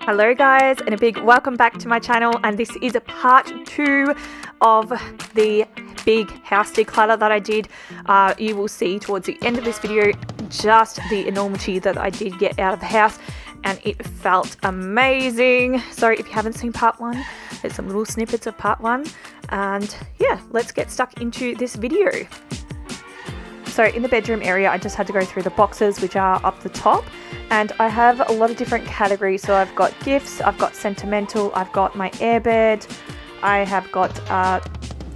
Hello guys, and a big welcome back to my channel, and this is a part 2 of the big house declutter that I did. You will see towards the end of this video just the enormity that I did get out of the house, and it felt amazing. So if you haven't seen part 1, there's some little snippets of part 1, and yeah, let's get stuck into this video. So in the bedroom area, I just had to go through the boxes, which are up the top, and I have a lot of different categories. So I've got gifts, I've got sentimental, I've got my airbed, I have got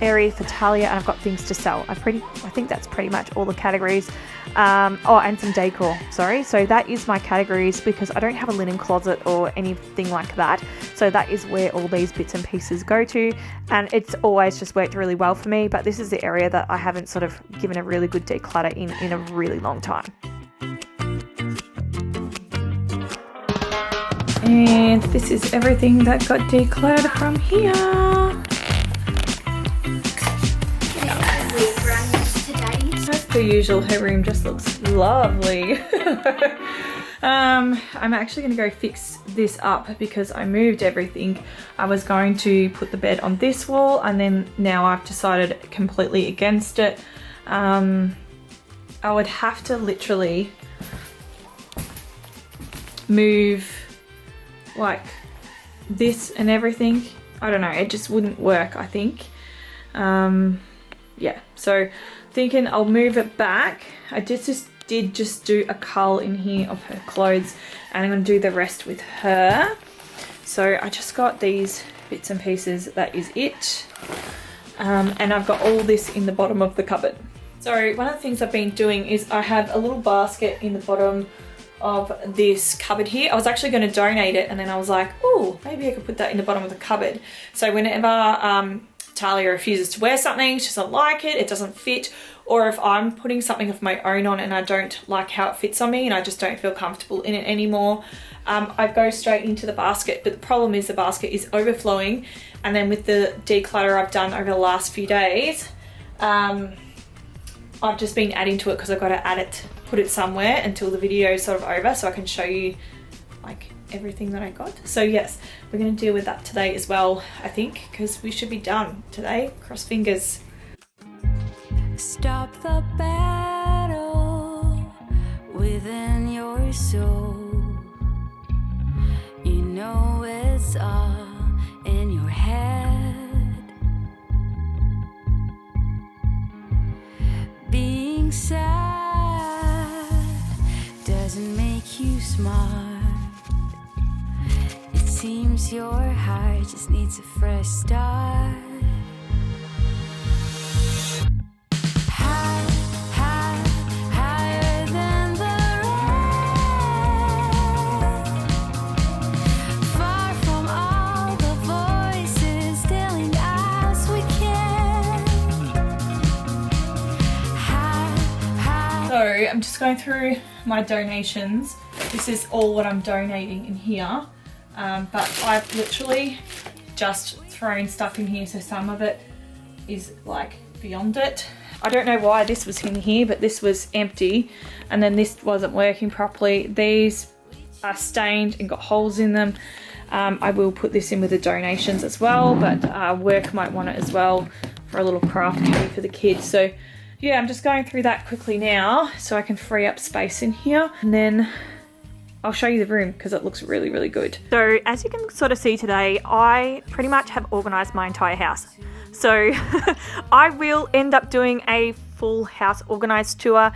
area for Talia, and I've got things to sell. I think that's pretty much all the categories. And some decor, sorry. So that is my categories because I don't have a linen closet or anything like that. So that is where all these bits and pieces go to, and it's always just worked really well for me. But this is the area that I haven't sort of given a really good declutter in a really long time. And this is everything that got decluttered from here. As per usual, her room just looks lovely. I'm actually going to go fix this up because I moved everything. I was going to put the bed on this wall, and then now I've decided completely against it. I would have to literally move like this and everything. I don't know, it just wouldn't work, I think. Yeah, so thinking I'll move it back. I did just do a cull in here of her clothes, and I'm going to do the rest with her. So I just got these bits and pieces, that is it. And I've got all this in the bottom of the cupboard. So one of the things I've been doing is I have a little basket in the bottom of this cupboard here. I was actually going to donate it, and then I was like, oh, maybe I could put that in the bottom of the cupboard. So whenever Talia refuses to wear something, she doesn't like it, it doesn't fit, or if I'm putting something of my own on and I don't like how it fits on me and I just don't feel comfortable in it anymore, I go straight into the basket. But the problem is the basket is overflowing, and then with the declutter I've done over the last few days, I've just been adding to it because I've got to put it somewhere until the video is sort of over so I can show you like everything that I got. So yes, we're going to deal with that today as well, I think, because we should be done today. Cross fingers. Stop the battle within your soul. You know it's all in your head. Being sad doesn't make you smart. It seems your heart just needs a fresh start. Higher than the rest. Far from all the voices telling us we can't. So I'm just going through my donations. This is all what I'm donating in here. But I've literally just thrown stuff in here, so some of it is like beyond it. I don't know why this was in here, but this was empty, and then this wasn't working properly. These are stained and got holes in them. I will put this in with the donations as well, but work might want it as well for a little craft kit for the kids. So yeah, I'm just going through that quickly now so I can free up space in here, and then I'll show you the room because it looks really, really good. So as you can sort of see today, I pretty much have organized my entire house. So I will end up doing a full house organized tour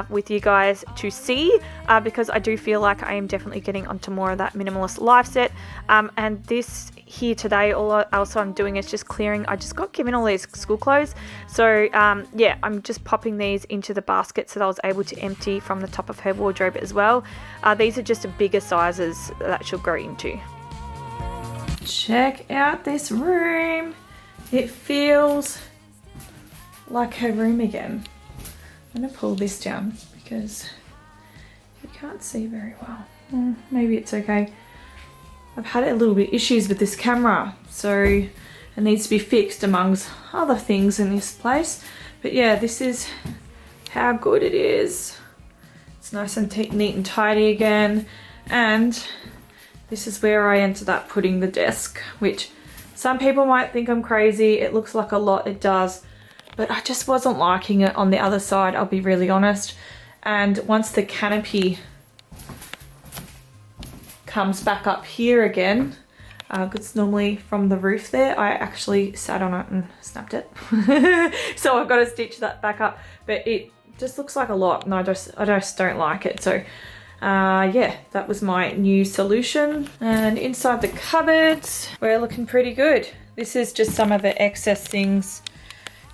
with you guys to see, because I do feel like I am definitely getting onto more of that minimalist life set. And this here today, all else I'm doing is just clearing. I just got given all these school clothes, so yeah, I'm just popping these into the baskets that I was able to empty from the top of her wardrobe as well. These are just bigger sizes that she'll grow into. Check out this room. It feels like her room again. I'm gonna pull this down because you can't see very well. Maybe it's okay. I've had a little bit issues with this camera, so it needs to be fixed amongst other things in this place. But yeah, this is how good it is. It's nice and neat and tidy again. And this is where I ended up putting the desk, which some people might think I'm crazy. It looks like a lot, it does, but I just wasn't liking it on the other side, I'll be really honest. And once the canopy comes back up here again, it's normally from the roof there, I actually sat on it and snapped it. So I've got to stitch that back up, but it just looks like a lot and I just don't like it. So yeah, that was my new solution. And inside the cupboards, we're looking pretty good. This is just some of the excess things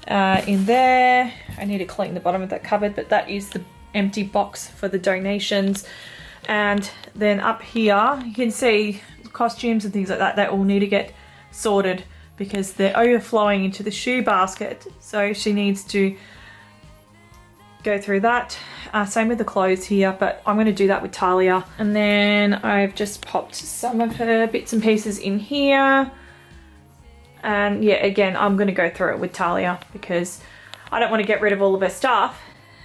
in there. I need to clean the bottom of that cupboard, but that is the empty box for the donations. And then up here, you can see costumes and things like that, they all need to get sorted because they're overflowing into the shoe basket. So she needs to go through that. Same with the clothes here, but I'm going to do that with Talia. And then I've just popped some of her bits and pieces in here. And yeah, again, I'm going to go through it with Talia because I don't want to get rid of all of her stuff.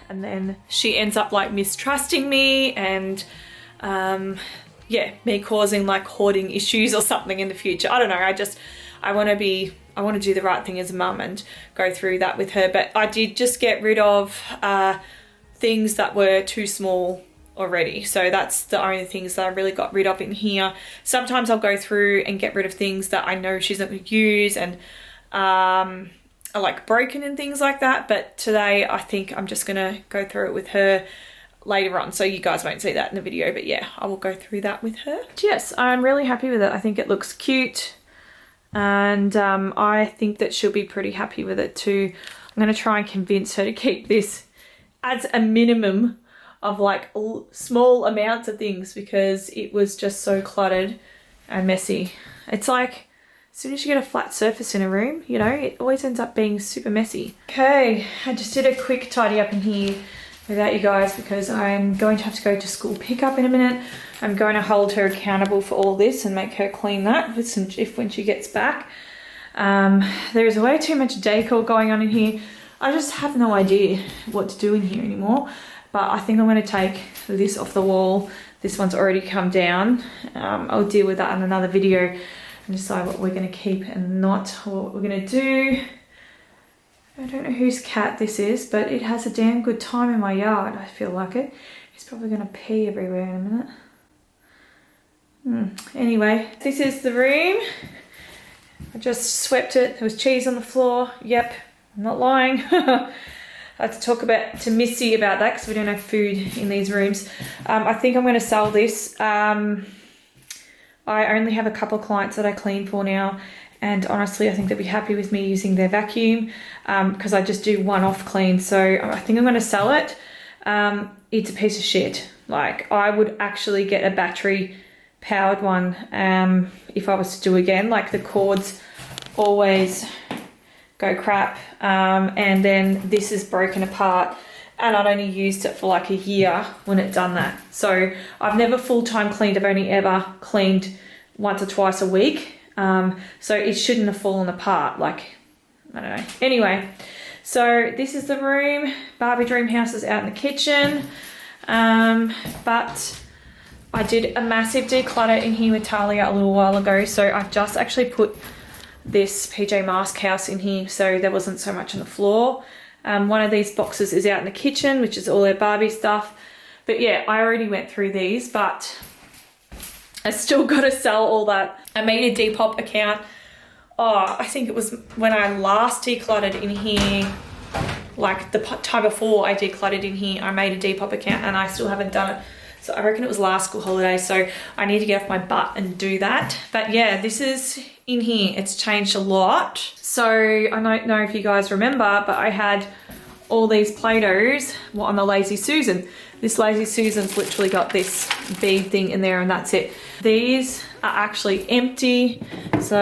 And then she ends up like mistrusting me and yeah, me causing like hoarding issues or something in the future. I don't know. I want to do the right thing as a mum and go through that with her. But I did just get rid of things that were too small already. So that's the only things that I really got rid of in here. Sometimes I'll go through and get rid of things that I know she's not going to use and are like broken and things like that. But today I think I'm just going to go through it with her later on, so you guys won't see that in the video, but yeah, I will go through that with her. Yes, I'm really happy with it. I think it looks cute and I think that she'll be pretty happy with it too. I'm going to try and convince her to keep this as a minimum of like small amounts of things because it was just so cluttered and messy. It's like as soon as you get a flat surface in a room, you know, it always ends up being super messy. Okay, I just did a quick tidy up in here without you guys because I'm going to have to go to school pickup in a minute. I'm going to hold her accountable for all this and make her clean that with some Jif when she gets back. There's way too much decor going on in here. I just have no idea what to do in here anymore, but I think I'm going to take this off the wall. This one's already come down. I'll deal with that in another video and decide what we're going to keep and not, what we're going to do. I don't know whose cat this is, but it has a damn good time in my yard. I feel like it. He's probably going to pee everywhere in a minute. Anyway, this is the room. I just swept it. There was cheese on the floor. Yep, I'm not lying. I had to talk to Missy about that because we don't have food in these rooms. I think I'm going to sell this. I only have a couple of clients that I clean for now. And honestly, I think they'd be happy with me using their vacuum because I just do one-off clean. So I think I'm going to sell it. It's a piece of shit. Like I would actually get a battery powered one if I was to do again. Like the cords always go crap. And then this is broken apart and I'd only used it for like a year when it done that. So I've never full-time cleaned. I've only ever cleaned once or twice a week. So it shouldn't have fallen apart, like, I don't know. Anyway, so this is the room. Barbie Dream House is out in the kitchen. But I did a massive declutter in here with Talia a little while ago. So I've just actually put this PJ Mask house in here so there wasn't so much on the floor. One of these boxes is out in the kitchen, which is all their Barbie stuff. But yeah, I already went through these, but I still got to sell all that. I made a Depop account. Oh, I think it was when I last decluttered in here, like the time before I decluttered in here, I made a Depop account and I still haven't done it. So I reckon it was last school holiday. So I need to get off my butt and do that. But yeah, this is in here. It's changed a lot. So I don't know if you guys remember, but I had all these Play-Dohs on the Lazy Susan. This Lazy Susan's literally got this bead thing in there and that's it. These are actually empty, so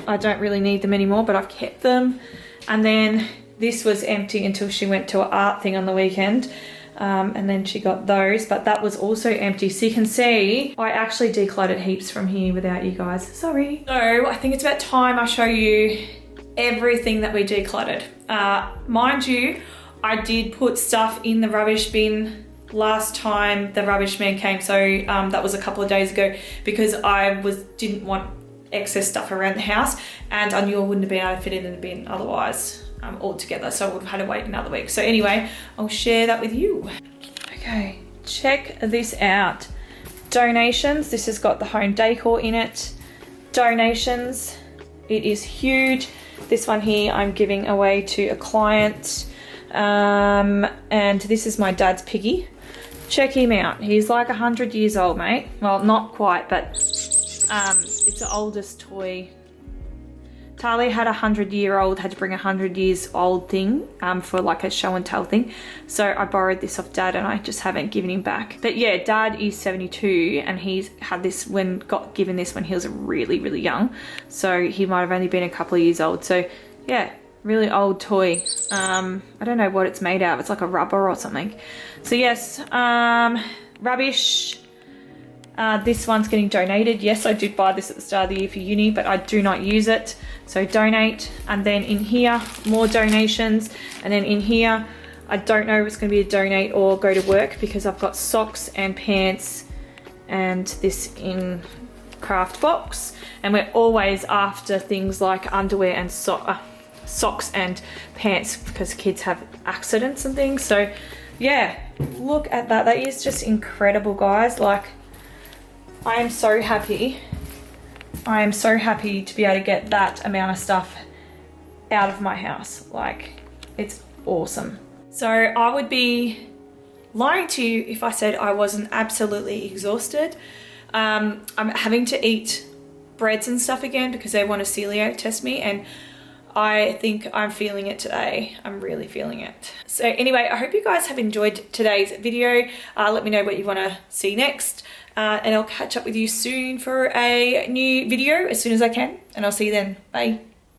I don't really need them anymore, but I've kept them. And then this was empty until she went to an art thing on the weekend. And then she got those, but that was also empty. So you can see I actually decluttered heaps from here without you guys. Sorry. So I think it's about time I show you everything that we decluttered. Mind you, I did put stuff in the rubbish bin last time the rubbish man came, so that was a couple of days ago, because I didn't want excess stuff around the house, and I knew I wouldn't have been able to fit it in the bin otherwise altogether, so I would have had to wait another week. So anyway, I'll share that with you. Okay, check this out. Donations. This has got the home decor in it. Donations. It is huge. This one here I'm giving away to a client, and this is my dad's piggy. Check him out. He's like 100 years old, mate. Well, not quite, but it's the oldest toy. Tali had 100-year-old, had to bring a 100-years-old thing for like a show and tell thing. So I borrowed this off Dad, and I just haven't given him back. But yeah, Dad is 72, and he's had this got given this when he was really, really young. So he might have only been a couple of years old. So yeah, really old toy. I don't know what it's made out of. It's like a rubber or something. So yes, rubbish. This one's getting donated. Yes, I did buy this at the start of the year for uni, but I do not use it. So donate. And then in here, more donations. And then in here, I don't know if it's going to be a donate or go to work, because I've got socks and pants and this in craft box. And we're always after things like underwear and socks and pants, because kids have accidents and things. So yeah, look at that. That is just incredible, guys. Like, I am so happy. I am so happy to be able to get that amount of stuff out of my house. Like, it's awesome. So I would be lying to you if I said I wasn't absolutely exhausted. I'm having to eat breads and stuff again because they want to celiac test me, and I think I'm feeling it today. I'm really feeling it. So anyway, I hope you guys have enjoyed today's video. Let me know what you want to see next. And I'll catch up with you soon for a new video as soon as I can. And I'll see you then. Bye.